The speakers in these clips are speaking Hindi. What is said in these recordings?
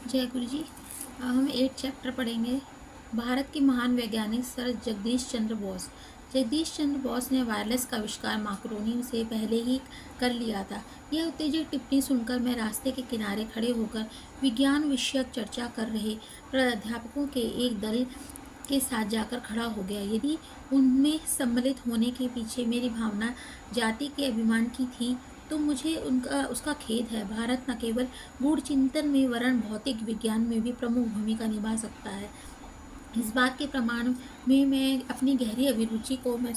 जय गुरु जी। हम 8 चैप्टर पढ़ेंगे। भारत के महान वैज्ञानिक सर जगदीश चंद्र बोस। जगदीश चंद्र बोस ने वायरलेस का आविष्कार मार्कोनी से पहले ही कर लिया था। यह उत्तेजक टिप्पणी सुनकर मैं रास्ते के किनारे खड़े होकर विज्ञान विषयक चर्चा कर रहे प्राध्यापकों के एक दल के साथ जाकर खड़ा हो गया। यदि उनमें सम्मिलित होने के पीछे मेरी भावना जाति के अभिमान की थी तो मुझे उनका उसका खेद है। भारत न केवल गूढ़ चिंतन में वरन भौतिक विज्ञान में भी प्रमुख भूमिका निभा सकता है। इस बात के प्रमाण में मैं अपनी गहरी अभिरुचि को मैं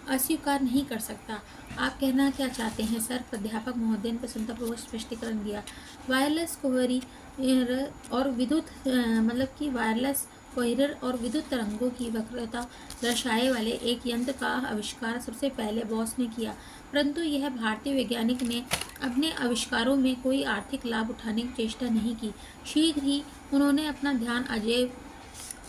अस्वीकार नहीं कर सकता। आप कहना क्या चाहते हैं सर? प्राध्यापक महोदय ने प्रसन्नतापूर्वक स्पष्टीकरण दिया। वायरलेस कोहरी और विद्युत मतलब कि वायरलेस कोहरर और विद्युत तरंगों की वक्रता दर्शाए वाले एक यंत्र का आविष्कार सबसे पहले बॉस ने किया, परंतु यह भारतीय वैज्ञानिक ने अपने आविष्कारों में कोई आर्थिक लाभ उठाने की चेष्टा नहीं की। शीघ्र ही उन्होंने अपना ध्यान अजैव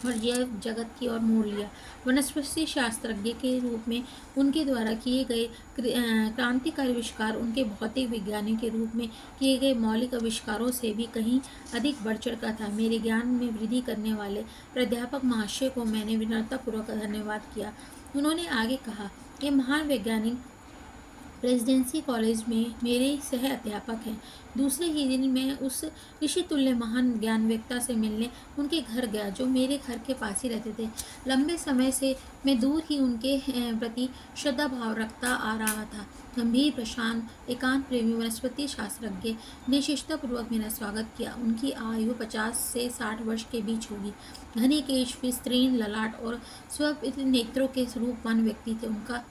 और जैव जगत की ओर मोड़ लिया। वनस्पति शास्त्रज्ञ के रूप में उनके द्वारा किए गए क्रांतिकारी आविष्कार उनके भौतिक विज्ञानी के रूप में किए गए मौलिक आविष्कारों से भी कहीं अधिक बढ़ चढ़ का था। मेरे ज्ञान में वृद्धि करने वाले प्राध्यापक महाशय को मैंने विनम्रतापूर्वक धन्यवाद किया। उन्होंने आगे कहा कि महान वैज्ञानिक प्रेसिडेंसी कॉलेज में मेरे सह अध्यापक हैं। दूसरे ही दिन मैं उस ऋषितुल्य महान ज्ञानवेत्ता से मिलने उनके घर गया, जो मेरे घर के पास ही रहते थे। लंबे समय से मैं दूर ही उनके प्रति श्रद्धा भाव रखता आ रहा था। गंभीर, प्रशांत, एकांत प्रेमी वनस्पति शास्त्रज्ञ ने शिष्टापूर्वक मेरा स्वागत किया। उनकी आयु 50 से 60 वर्ष के बीच होगी। घने केश, विस्तीर्ण ललाट और स्वप्न नेत्रों के रूपवान व्यक्ति थे। उनका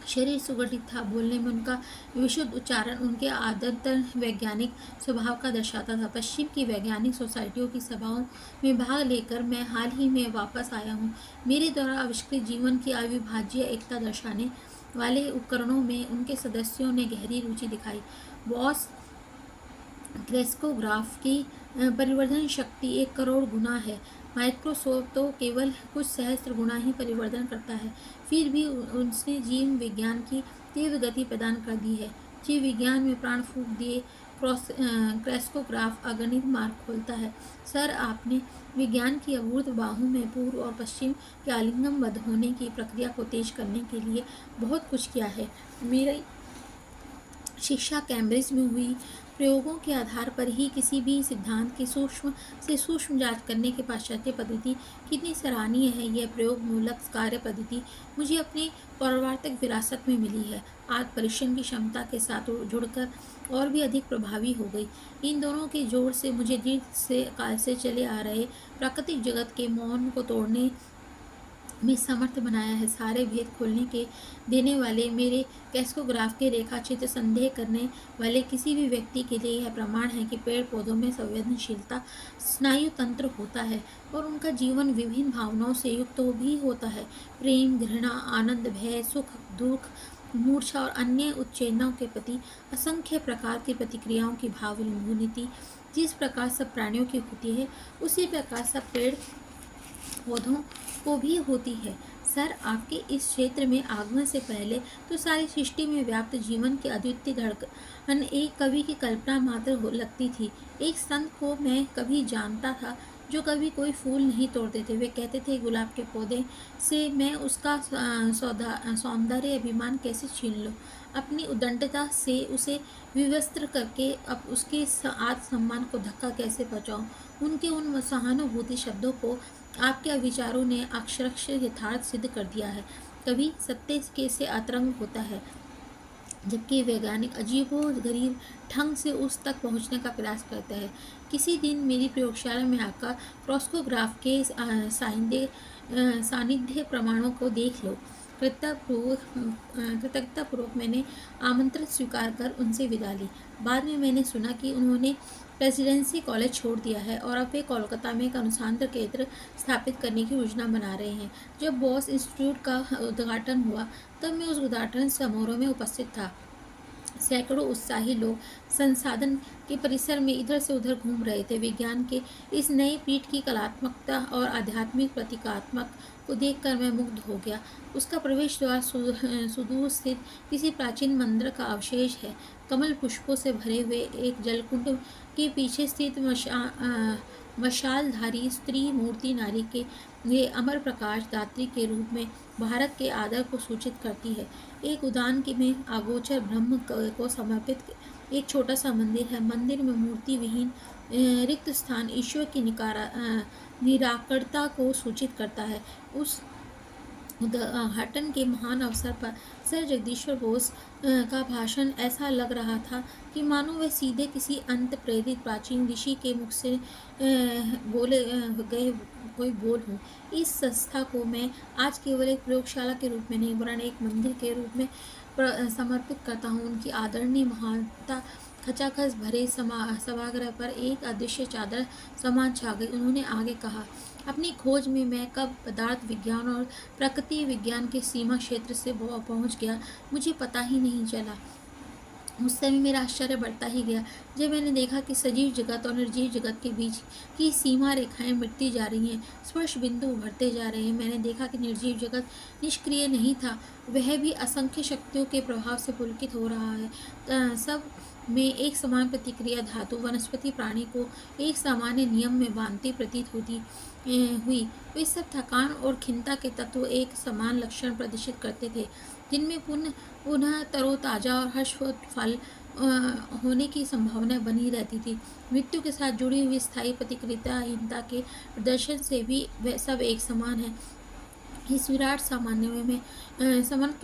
शरीर सुगठित था। बोलने में उनका विशुद्ध उच्चारण उनके आदतर वैज्ञानिक स्वभाव का दर्शाता था। पश्चिम की वैज्ञानिक सोसाइटियों की सभाओं में भाग लेकर मैं हाल ही में वापस आया हूँ। मेरे द्वारा आविष्कृत जीवन की अविभाज्य एकता दर्शाने वाले उपकरणों में उनके सदस्यों ने गहरी रुचि दिखाई। बॉस क्रेस्कोग्राफ की परिवर्धन शक्ति 1 करोड़ गुना है। माइक्रोस्कोप तो केवल कुछ सहस्त्र गुना ही परिवर्तन करता है। फिर भी उसने जीव विज्ञान की तीव्र गति प्रदान कर दी है। जीव विज्ञान में प्राण फूंक दिए क्रेस्कोग्राफ अगणित मार्ग खोलता है। सर, आपने विज्ञान की अभूत बाहों में पूर्व और पश्चिम के आलिंगनबद्ध होने की प्रक्रिया को तेज करने के लिए बहुत कुछ किया है। मेरी शिक्षा कैम्ब्रिज में हुई प्रयोगों के आधार पर ही किसी भी सिद्धांत की सूक्ष्म से सूक्ष्म जांच करने की पाश्चात्य पद्धति कितनी सराहनीय है। यह प्रयोग मूलक कार्य पद्धति मुझे अपनी पौराणिक विरासत में मिली है। आज परिश्रम की क्षमता के साथ जुड़कर और भी अधिक प्रभावी हो गई। इन दोनों के जोड़ से मुझे दीर्घ से काल से चले आ रहे प्राकृतिक जगत के मौन को तोड़ने में समर्थ बनाया है। सारे भेद खोलने के देने वाले मेरे कैस्कोग्राफ के रेखा चित्र संदेह करने वाले किसी भी व्यक्ति के लिए यह प्रमाण है कि पेड़ पौधों में संवेदनशीलता स्नायु तंत्र होता है और उनका जीवन विभिन्न भावनाओं से युक्त भी होता है। प्रेम, घृणा, आनंद, भय, सुख, दुख, मूर्छा और अन्य उत्तेजनाओं के प्रति असंख्य प्रकार की प्रतिक्रियाओं की भावानुभूति जिस प्रकार सब प्राणियों की होती है, उसी प्रकार सब पेड़ पौधों को भी होती है। सर, आपके इस क्षेत्र में आगमन से पहले तो सारी सृष्टि में व्याप्त जीवन की अद्वितीय धड़कन एक कवि की कल्पना मात्र लगती थी। एक संत को मैं कभी जानता था जो कभी कोई फूल नहीं तोड़ते थे। वे कहते थे, गुलाब के पौधे से मैं उसका सौंदर्य अभिमान कैसे छीन लूं, अपनी उद्दंडता से उसे विवस्त्र करके अब उसके आत्मसम्मान को धक्का कैसे पहुंचाऊं। उनके उन सहानुभूति शब्दों को आपके विचारों ने अक्षरशः यथार्थ सिद्ध कर दिया है। कभी सत्य के से अतरंग होता है, जबकि वैज्ञानिक अजीबोगरीब ढंग से उस तक पहुंचने का प्रयास करते हैं। किसी दिन मेरी प्रयोगशाला में आकर क्रॉस्कोग्राफ के सानिध्य प्रमाणों को देख लो। कृतज्ञतापूर्वक मैंने आमंत्रण स्वीकार कर उनसे विदा ली। बाद में मैंने सुना कि उन्होंने प्रेसिडेंसी कॉलेज छोड़ दिया है और अब वे कोलकाता में एक अनुसंधान केंद्र स्थापित करने की योजना बना रहे हैं। जब बॉस इंस्टीट्यूट का उद्घाटन हुआ तब मैं उस उद्घाटन समारोह में उपस्थित था। सैकड़ों उत्साही लोग संसाधन के परिसर में इधर से उधर घूम रहे थे। विज्ञान के इस नए पीठ की कलात्मकता और आध्यात्मिक प्रतीकात्मक को देखकर मैं मुग्ध हो गया। उसका प्रवेश द्वार सुदूर स्थित किसी प्राचीन मंदिर का अवशेष है। कमल पुष्पों से भरे हुए एक जलकुंड के पीछे स्थित मशालधारी स्त्री मूर्ति नारी के ये अमर प्रकाश दात्री के रूप में भारत के आदर को सूचित करती है। एक उद्यान के में अगोचर ब्रह्म को समर्पित एक छोटा सा मंदिर है। मंदिर में मूर्ति विहीन रिक्त स्थान ईश्वर की निराकरता को सूचित करता है। उस उद्घाटन के महान अवसर पर सर जगदीश्वर बोस का भाषण ऐसा लग रहा था कि मानो वह सीधे किसी अंत प्रेरित प्राचीन ऋषि के मुख से बोले गए कोई बोल हो। इस संस्था को मैं आज केवल एक प्रयोगशाला के रूप में नहीं वरन एक मंदिर के रूप में समर्पित करता हूँ। उनकी आदरणीय महानता खचाखच भरे सभागृह पर एक अदृश्य चादर समान छा गई। उन्होंने आगे कहा, अपनी खोज में मैं कब पदार्थ विज्ञान और प्रकृति विज्ञान के सीमा क्षेत्र से पहुंच गया, मुझे पता ही नहीं चला। उस समय मेरा आश्चर्य बढ़ता ही गया जब मैंने देखा कि सजीव जगत और निर्जीव जगत के बीच की सीमा रेखाएं मिटती जा रही हैं, स्पर्श बिंदु उभरते जा रहे हैं। मैंने देखा कि निर्जीव जगत निष्क्रिय नहीं था, वह भी असंख्य शक्तियों के प्रभाव से पुलकित हो रहा है। सब में एक समान प्रतिक्रिया धातु वनस्पति प्राणी को एक सामान्य नियम में बांधती प्रतीत होती हुई। वे सब थकान और खिन्नता के तत्व एक समान लक्षण प्रदर्शित करते थे, जिनमें पुनः तरोताजा और हर्षोत्फल होने की संभावना बनी रहती थी। मृत्यु के साथ जुड़ी हुई स्थायी प्रतिक्रियाहीनता के प्रदर्शन से भी वे सब एक समान है। इस विराट समन्वय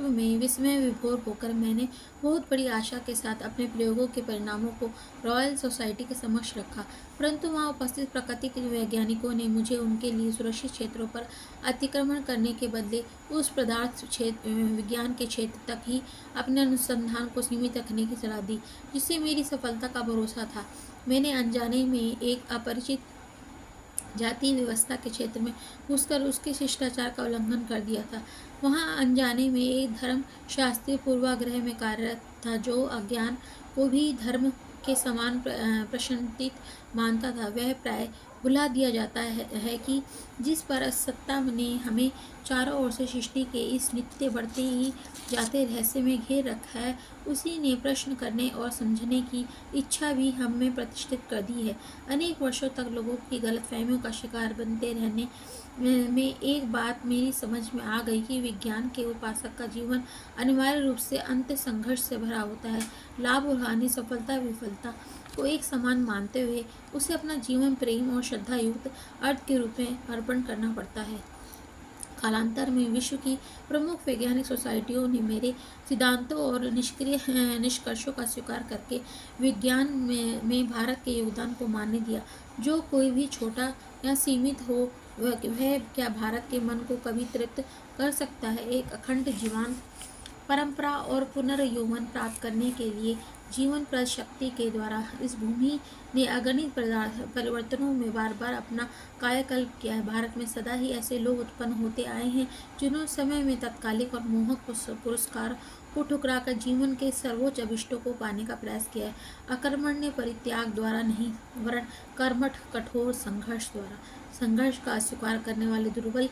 में विस्मय विभोर होकर मैंने बहुत बड़ी आशा के साथ अपने प्रयोगों के परिणामों को रॉयल सोसाइटी के समक्ष रखा, परंतु वहां उपस्थित प्राकृतिक वैज्ञानिकों ने मुझे उनके लिए सुरक्षित क्षेत्रों पर अतिक्रमण करने के बदले उस पदार्थ विज्ञान के क्षेत्र तक ही अपने अनुसंधान को सीमित रखने की सलाह दी, जिससे मेरी सफलता का भरोसा था। मैंने अनजाने में एक अपरिचित जाति व्यवस्था के क्षेत्र में घुसकर उसके शिष्टाचार का उल्लंघन कर दिया था। वहाँ अनजाने में एक धर्म शास्त्रीय पूर्वाग्रह में कार्यरत था, जो अज्ञान को भी धर्म के समान प्रशंसित मानता था। वह प्राय भुला दिया जाता है कि जिस पर सत्ता ने हमें चारों ओर से सृष्टि के इस नित्य बढ़ते ही जाते रहस्य में घेर रखा है, उसी ने प्रश्न करने और समझने की इच्छा भी हम में प्रतिष्ठित कर दी है। अनेक वर्षों तक लोगों की गलतफहमियों का शिकार बनते रहने में एक बात मेरी समझ में आ गई कि विज्ञान के उपासक का जीवन अनिवार्य रूप से अंत संघर्ष से भरा होता है। लाभ और हानि, सफलता विफलता को एक समान मानते हुए उसे अपना जीवन प्रेम और श्रद्धा युक्त अर्थ के रूप में अर्पण करना पड़ता है। कालांतर में विश्व की प्रमुख वैज्ञानिक सोसाइटियों ने मेरे सिद्धांतों और निष्कर्षों का स्वीकार करके विज्ञान में भारत के योगदान को मान्य दिया। जो कोई भी छोटा या सीमित हो वह क्या भारत के मन को कभी तृप्त कर सकता है। एक अखंड जीवन परंपरा और पुनर्यौवन प्राप्त करने के लिए जीवन प्रद शक्ति के द्वारा इस भूमि ने अगणित परिवर्तनों में बार बार अपना कायाकल्प किया है। भारत में सदा ही ऐसे लोग उत्पन्न होते आए हैं जिन्होंने समय में तत्कालिक और मोहक पुरस्कार को ठुकराकर जीवन के सर्वोच्च अभिष्टों को पाने का प्रयास किया है। अकर्मण्य परित्याग द्वारा नहीं वरन कर्मठ कठोर संघर्ष द्वारा। संघर्ष का अस्वीकार करने वाले दुर्बल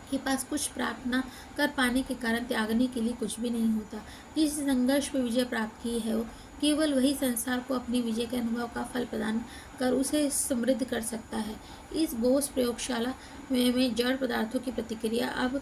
के पास कुछ प्राप्त न कर पाने के कारण त्यागने के लिए कुछ भी नहीं होता। जिस संघर्ष पर विजय प्राप्त की है वो केवल वही संसार को अपनी विजय के अनुभव का फल प्रदान कर उसे समृद्ध कर सकता है। इस बोस प्रयोगशाला में जड़ पदार्थों की प्रतिक्रिया अब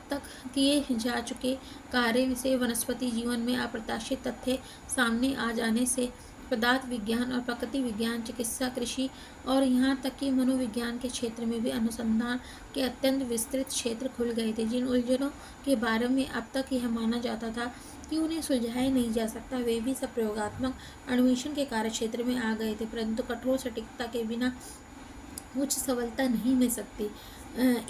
तक किए जा चुके कार्य से वनस्पति जीवन में अप्रत्याशित तथ्य सामने आ जाने से पदार्थ विज्ञान और प्रकृति विज्ञान, चिकित्सा, कृषि और यहाँ तक कि मनोविज्ञान के क्षेत्र में भी अनुसंधान के अत्यंत विस्तृत क्षेत्र खुल गए थे। जिन उलझनों के बारे में अब तक यह माना जाता था कि उन्हें सुलझाया नहीं जा सकता, वे भी सब प्रयोगात्मक अन्वेषण के कार्य क्षेत्र में आ गए थे, परंतु कठोर सटीकता के बिना उच्च सफलता नहीं मिल सकती।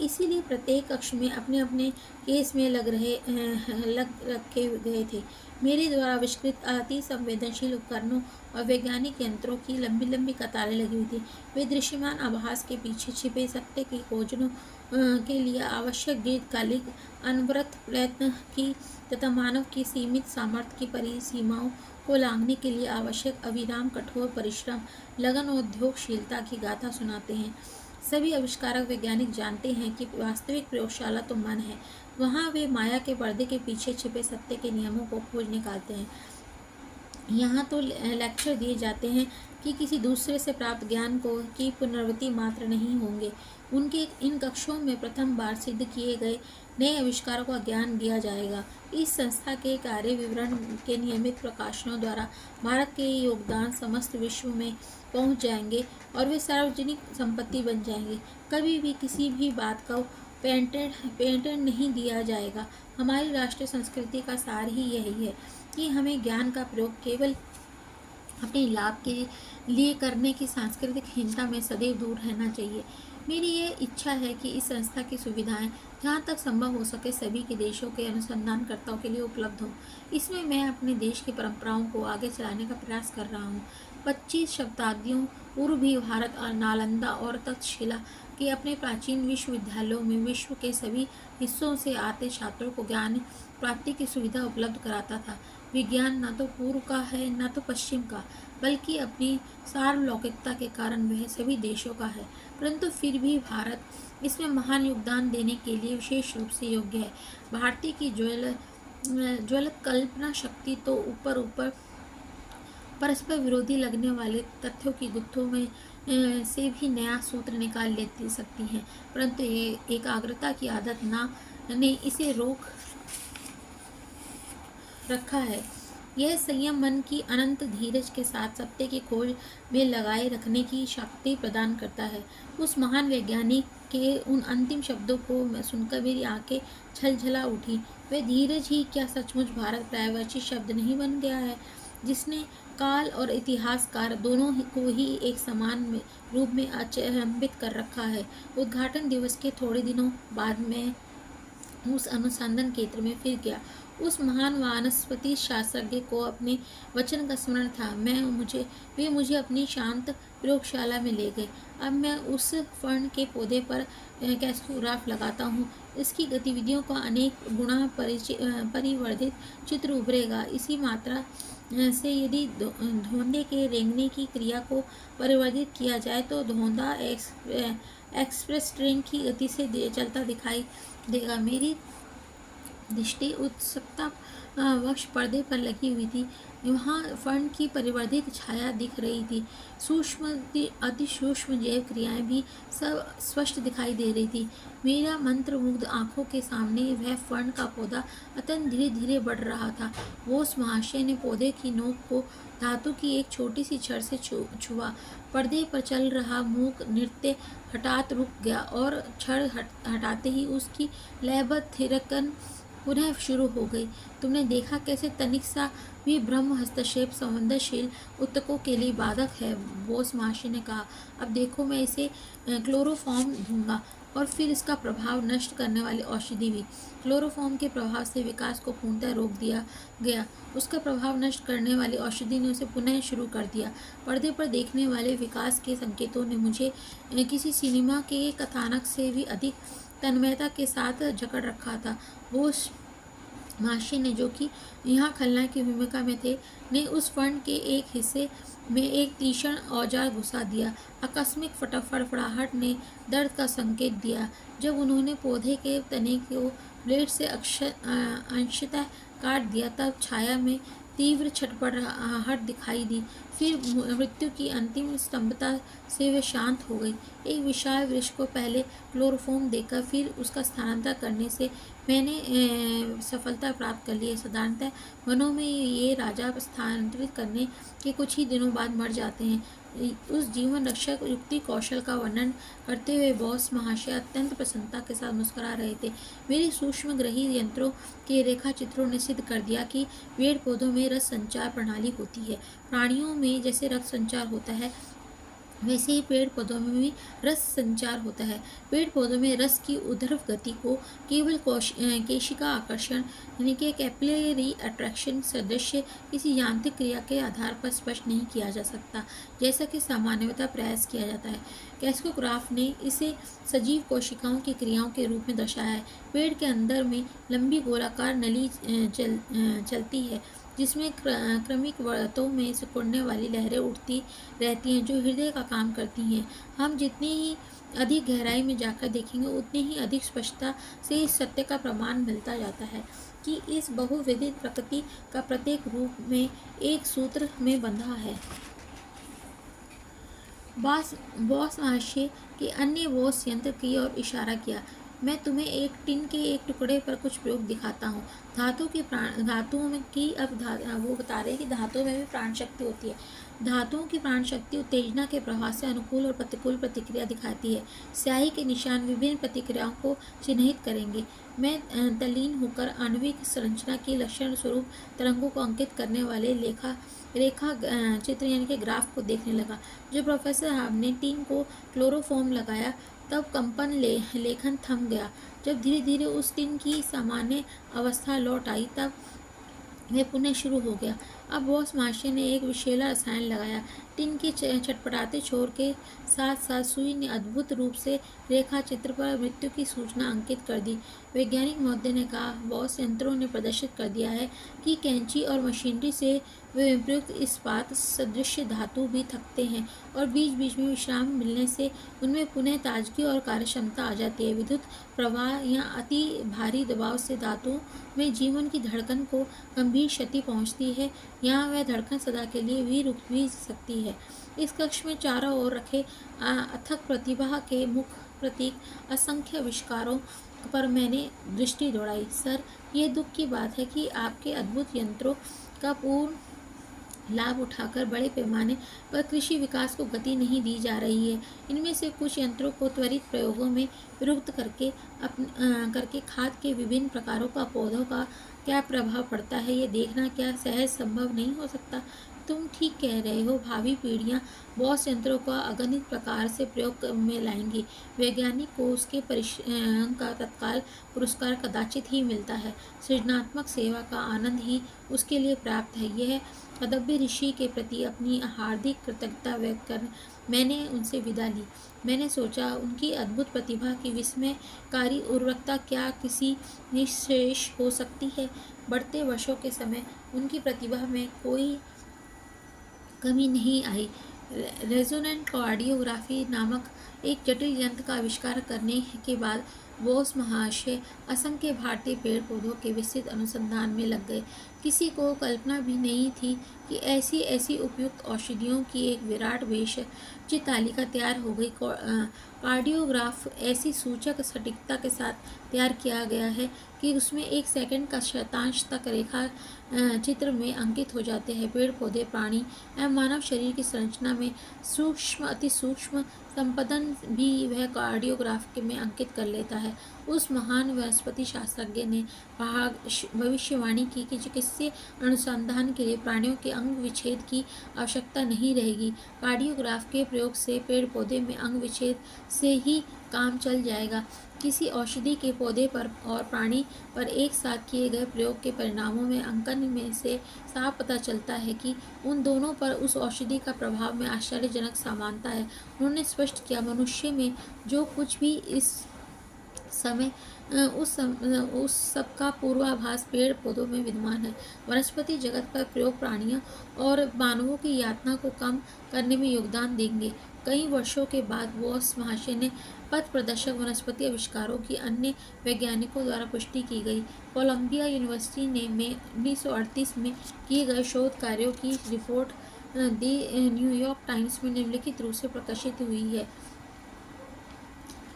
इसीलिए प्रत्येक कक्ष में अपने अपने केस में लग रखे गए थे। मेरे द्वारा आविष्कृत अति संवेदनशील उपकरणों और वैज्ञानिक यंत्रों की लंबी लंबी कतारें लगी हुई थी। वे दृश्यमान आभास के पीछे छिपे सत्य की के लिए आवश्यक दीर्घकालिक अनवरत प्रयत्न की तथा मानव की सीमित सामर्थ्य की परिसीमाओं को लांघने के लिए आवश्यक अविराम कठोर परिश्रम, लगन और उद्योगशीलता की गाथा सुनाते हैं। सभी आविष्कारक वैज्ञानिक जानते हैं कि वास्तविक प्रयोगशाला तो मन है, वहाँ वे माया के पर्दे के पीछे छिपे सत्य के नियमों को खोज निकालते हैं। यहाँ तो लेक्चर दिए जाते हैं कि किसी दूसरे से प्राप्त ज्ञान को की पुनरावृत्ति मात्र नहीं होंगे। उनके इन कक्षों में प्रथम बार सिद्ध किए गए नए आविष्कारों का ज्ञान दिया जाएगा। इस संस्था के कार्य विवरण के नियमित प्रकाशनों द्वारा भारत के योगदान समस्त विश्व में पहुँच जाएंगे और वे सार्वजनिक संपत्ति बन जाएंगे। कभी भी किसी भी बात का पेटेंट नहीं दिया जाएगा। हमारी राष्ट्रीय संस्कृति का सार ही यही है कि हमें ज्ञान का प्रयोग केवल अपने लाभ के लिए करने की सांस्कृतिक हीनता में सदैव दूर रहना चाहिए। मेरी ये इच्छा है कि इस संस्था की सुविधाएं जहाँ तक संभव हो सके सभी के देशों के अनुसंधानकर्ताओं के लिए उपलब्ध हों। इसमें मैं अपने देश की परंपराओं को आगे चलाने का प्रयास कर रहा हूँ। 25 शताब्दियों पूर्व भी भारत और नालंदा और तक्षशिला के अपने प्राचीन विश्वविद्यालयों में विश्व के सभी हिस्सों से आते छात्रों को ज्ञान प्राप्ति की सुविधा उपलब्ध कराता था। विज्ञान न तो पूर्व का है न तो पश्चिम का, बल्कि अपनी सार्वलौकिकता के कारण वह सभी देशों का है। परंतु फिर भी भारत इसमें महान योगदान देने के लिए विशेष रूप से योग्य है। भारतीय की ज्वलंत कल्पना शक्ति तो ऊपर परस्पर विरोधी लगने वाले तथ्यों की गुत्थों में से भी नया सूत्र निकाल ले सकती हैं, परंतु एकाग्रता की आदत ने इसे रोक रखा है। यह संयम मन की अनंत धीरज के साथ सत्य की खोज में लगाए रखने की शक्ति प्रदान करता है। उस महान वैज्ञानिक के उन अंतिम शब्दों को सुनकर मेरी आंखें छलछला उठी। वह धीरज ही क्या सचमुच भारत पर्यायवाची शब्द नहीं बन गया है, जिसने काल और इतिहासकार दोनों को ही एक समान रूप में अचंभित कर रखा है। उद्घाटन दिवस के थोड़े दिनों बाद मैं उस अनुसंधान केंद्र में फिर गया। उस महान वनस्पति शास्त्रज्ञ को अपने वचन का स्मरण था। वे मुझे अपनी शांत प्रयोगशाला में ले गए। अब मैं उस फर्न के पौधे पर कैसे ग्राफ लगाता हूँ, इसकी गतिविधियों का अनेक गुणा परिवर्धित चित्र उभरेगा। इसी मात्रा से यदि धोंदे के रेंगने की क्रिया को परिवर्धित किया जाए तो धोंदा एक्सप्रेस ट्रेन की गति से चलता दिखाई देगा। मेरी दृष्टि उत्सुकता वश पर्दे पर लगी हुई थी। वहाँ फर्न की परिवर्धित छाया दिख रही थी। अति सूक्ष्म जैव क्रियाएं भी सब स्पष्ट दिखाई दे रही थी। मेरा मंत्रमुग्ध आंखों के सामने वह फर्न का पौधा अत्यंत धीरे धीरे बढ़ रहा था। बोस महाशय ने पौधे की नोक को धातु की एक छोटी सी छड़ से छुआ। पर्दे पर चल रहा मूक नृत्य हठात रुक गया और छड़ हटाते ही उसकी लयबद्ध थिरकन पुनः शुरू हो गई। तुमने देखा कैसे तनिक सा भी ब्रह्म हस्तक्षेप संवेदनशील ऊतकों के लिए बाधक है, बोस महाशय ने कहा। अब देखो, मैं इसे क्लोरोफॉर्म दूंगा और फिर इसका प्रभाव नष्ट करने वाली औषधि भी। क्लोरोफॉर्म के प्रभाव से विकास को पूर्णतः रोक दिया गया। उसका प्रभाव नष्ट करने वाली औषधि ने उसे पुनः शुरू कर दिया। पर्दे पर देखने वाले विकास के संकेतों ने मुझे किसी सिनेमा के कथानक से भी अधिक तन्मयता के साथ जकड़ रखा था। बोस महाशय ने, जो कि यहाँ खलनायक की भूमिका में थे, ने उस फर्न के एक हिस्से में एक तीक्ष्ण औजार घुसा दिया। आकस्मिक फड़फड़ाहट ने दर्द का संकेत दिया। जब उन्होंने पौधे के तने को ब्लेड से अंशतः काट दिया तब छाया में तीव्र छटपटाहट दिखाई दी। फिर मृत्यु की अंतिम स्तंभता से वे शांत हो गई। एक विशाल वृक्ष को पहले क्लोरोफॉर्म देकर फिर उसका स्थानांतरण करने से मैंने सफलता प्राप्त कर ली है। साधारणतः वनों में ये राजा स्थानांतरित करने के कुछ ही दिनों बाद मर जाते हैं। उस जीवन रक्षक युक्ति कौशल का वर्णन करते हुए बॉस महाशय अत्यंत प्रसन्नता के साथ मुस्कुरा रहे थे। मेरी सूक्ष्म ग्रही यंत्रों के रेखा चित्रों ने सिद्ध कर दिया कि पेड़ पौधों में रस संचार प्रणाली होती है। प्राणियों में जैसे रक्त संचार होता है, वैसे ही पेड़ पौधों में भी रस संचार होता है। पेड़ पौधों में रस की ऊर्ध्व गति को केवल केशिका आकर्षण यानी कि कैपिलरी अट्रैक्शन सदृश किसी यांत्रिक क्रिया के आधार पर स्पष्ट नहीं किया जा सकता, जैसा कि सामान्यतः प्रयास किया जाता है। कैस्कोग्राफ ने इसे सजीव कोशिकाओं की क्रियाओं के रूप में दर्शाया है। पेड़ के अंदर में लंबी गोलाकार नली चलती है, जिसमें क्रमिक वर्तों में सिकुड़ने वाली लहरें उठती रहती हैं, जो हृदय का काम करती हैं। हम जितनी ही अधिक गहराई में जाकर देखेंगे, उतनी ही अधिक स्पष्टता से इस सत्य का प्रमाण मिलता जाता है कि इस बहुविध प्रकृति का प्रत्येक रूप में एक सूत्र में बंधा है। बॉस महाशय के अन्य बॉस यंत्र की ओर इशारा किया। मैं तुम्हें एक टिन के एक टुकड़े पर कुछ प्रयोग दिखाता हूँ। धातुओं में की वो बता रहे हैं कि धातुओं में भी प्राण शक्ति होती है। धातुओं की प्राण शक्ति उत्तेजना के प्रभाव से अनुकूल और प्रतिकूल प्रतिक्रिया दिखाती है। स्याही के निशान विभिन्न प्रतिक्रियाओं को चिन्हित करेंगे। मैं तल्लीन होकर आणविक संरचना की लक्षण स्वरूप तरंगों को अंकित करने वाले रेखा चित्र यानी कि ग्राफ को देखने लगा। जब प्रोफेसर साहब ने टीन को क्लोरोफॉर्म लगाया, तब कंपन लेखन थम गया। जब धीरे धीरे उस टिन की सामान्य अवस्था लौट आई, तब वह पुनः शुरू हो गया। अब बॉस महाशय ने एक विषैला रसायन लगाया। टिन के छटपटाते छोर के साथ साथ सुई ने अद्भुत रूप से रेखा चित्र पर मृत्यु की सूचना अंकित कर दी। वैज्ञानिक महोदय ने कहा, बॉस यंत्रों ने प्रदर्शित कर दिया है कि कैंची और मशीनरी से विप्रयुक्त इस्पात सदृश धातु भी थकते हैं और बीच बीच में विश्राम मिलने से उनमें पुनः ताजगी और कार्यक्षमता आ जाती है। विद्युत प्रवाह या अति भारी दबाव से धातुओं में जीवन की धड़कन को गंभीर क्षति पहुंचती है। यहाँ वह धड़कन सदा के लिए भी रुक भी सकती है। इस कक्ष में चारों ओर रखे अथक प्रतिभा के मुख्य प्रतीक असंख्य आविष्कारों पर मैंने दृष्टि दौड़ाई। सर, ये दुख की बात है कि आपके अद्भुत यंत्रों का पूर्ण लाभ उठाकर बड़े पैमाने पर कृषि विकास को गति नहीं दी जा रही है। इनमें से कुछ यंत्रों को त्वरित प्रयोगों में प्रयुक्त करके खाद के विभिन्न प्रकारों का पौधों का क्या प्रभाव पड़ता है, ये देखना क्या सहज संभव नहीं हो सकता? तुम ठीक कह रहे हो। भावी पीढ़ियां बॉस यंत्रों का अगणित प्रकार से प्रयोग में लाएंगी। वैज्ञानिक को उसके परिश्रम का तत्काल पुरस्कार कदाचित ही मिलता है। सृजनात्मक सेवा का आनंद ही उसके लिए प्राप्त है। यह अदब्य ऋषि के प्रति अपनी हार्दिक कृतज्ञता व्यक्त कर मैंने उनसे विदा ली। मैंने सोचा, उनकी अद्भुत प्रतिभा की विस्मयकारी उर्वरकता क्या किसी निःशेष हो सकती है? बढ़ते वर्षों के समय उनकी प्रतिभा में कोई कमी नहीं आई। रेजोनेंट कार्डियोग्राफी नामक एक जटिल यंत्र का आविष्कार करने के बाद बोस महाशय असंख्य भारतीय पेड़ पौधों के विस्तृत अनुसंधान में लग गए। किसी को कल्पना भी नहीं थी कि ऐसी ऐसी उपयुक्त औषधियों की एक विराट भेषज तालिका तैयार हो गई। कार्डियोग्राफ ऐसी सूचक सटीकता के साथ तैयार किया गया है कि उसमें एक सेकंड का शतांश तक रेखा चित्र में अंकित हो जाते हैं। पेड़ पौधे, प्राणी एवं मानव शरीर की संरचना में सूक्ष्म अति सूक्ष्म संपदन भी वह कार्डियोग्राफ में अंकित कर लेता है। उस महान वनस्पति शास्त्रज्ञ ने भविष्यवाणी की कि चिकित्सीय अनुसंधान के लिए प्राणियों के अंग विच्छेद की आवश्यकता नहीं रहेगी। कार्डियोग्राफ के प्रयोग से पेड़ पौधे में अंग विच्छेद से ही काम चल जाएगा। किसी औषधि के पौधे पर और प्राणी पर एक साथ किए गए प्रयोग के परिणामों में अंकन में से साफ पता चलता है कि उन दोनों पर उस औषधि का प्रभाव में आश्चर्यजनक समानता है। उन्होंने स्पष्ट किया, मनुष्य में जो कुछ भी इस समय उस सब का पूर्वाभास पेड़ पौधों में विद्यमान है। वनस्पति जगत पर प्रयोग प्राणियों और मानवों की यातना को कम करने में योगदान देंगे। कई वर्षों के बाद बोस महाशय ने पथ प्रदर्शक वनस्पति आविष्कारों की अन्य वैज्ञानिकों द्वारा पुष्टि की गई। कोलंबिया यूनिवर्सिटी ने में 1938 में किए गए शोध कार्यों की रिपोर्ट द न्यूयॉर्क टाइम्स में निम्नलिखित रूप से प्रकाशित हुई है।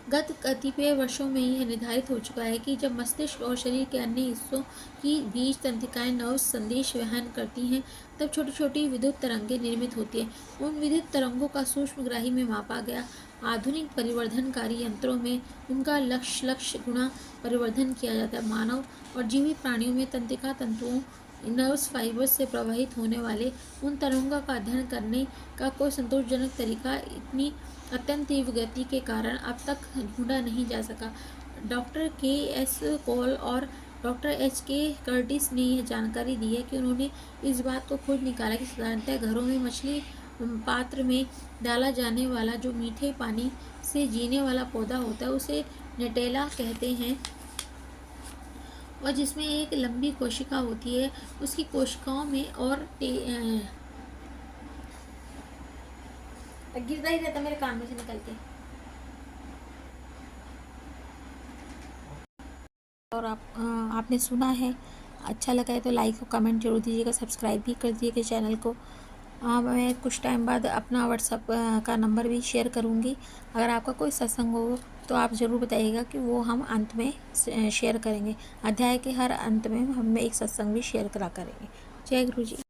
गत कतिपय वर्षों में यह निर्धारित हो चुका है कि जब मस्तिष्क और शरीर के अन्य हिस्सों की बीज तंत्रिकाएं नर्व संदेश वहन करती हैं, तब छोटी छोटी विद्युत तरंगें निर्मित होती हैं। उन विद्युत तरंगों का सूक्ष्मग्राही में मापा गया। आधुनिक परिवर्धनकारी यंत्रों में उनका लक्ष्य गुणा परिवर्धन किया जाता है। मानव और जीवित प्राणियों में तंत्रिका तंतुओं नर्व्स फाइबर्स से प्रवाहित होने वाले उन तरंगों का अध्ययन करने का कोई संतोषजनक तरीका इतनी अत्यंत तीव्र गति के कारण अब तक ढूंढा नहीं जा सका। Doctor K.S. कॉल और डॉक्टर H.K. कर्टिस ने यह जानकारी दी है कि उन्होंने इस बात को खोज निकाला कि साधारणतः घरों में मछली पात्र में डाला जाने वाला जो मीठे पानी से जीने वाला पौधा होता है उसे नेटेला कहते हैं, और जिसमें एक लंबी कोशिका होती है। उसकी कोशिकाओं में और गिरता ही रहता मेरे कान में से निकल के। और आपने सुना है, अच्छा लगा है तो लाइक और कमेंट जरूर दीजिएगा, सब्सक्राइब भी कर दीजिएगा चैनल को। मैं कुछ टाइम बाद अपना व्हाट्सअप का नंबर भी शेयर करूँगी। अगर आपका कोई सत्संग हो तो आप ज़रूर बताइएगा कि वो हम अंत में शेयर करेंगे। अध्याय के हर अंत में हम एक सत्संग भी शेयर करा करेंगे। जय गुरु जी।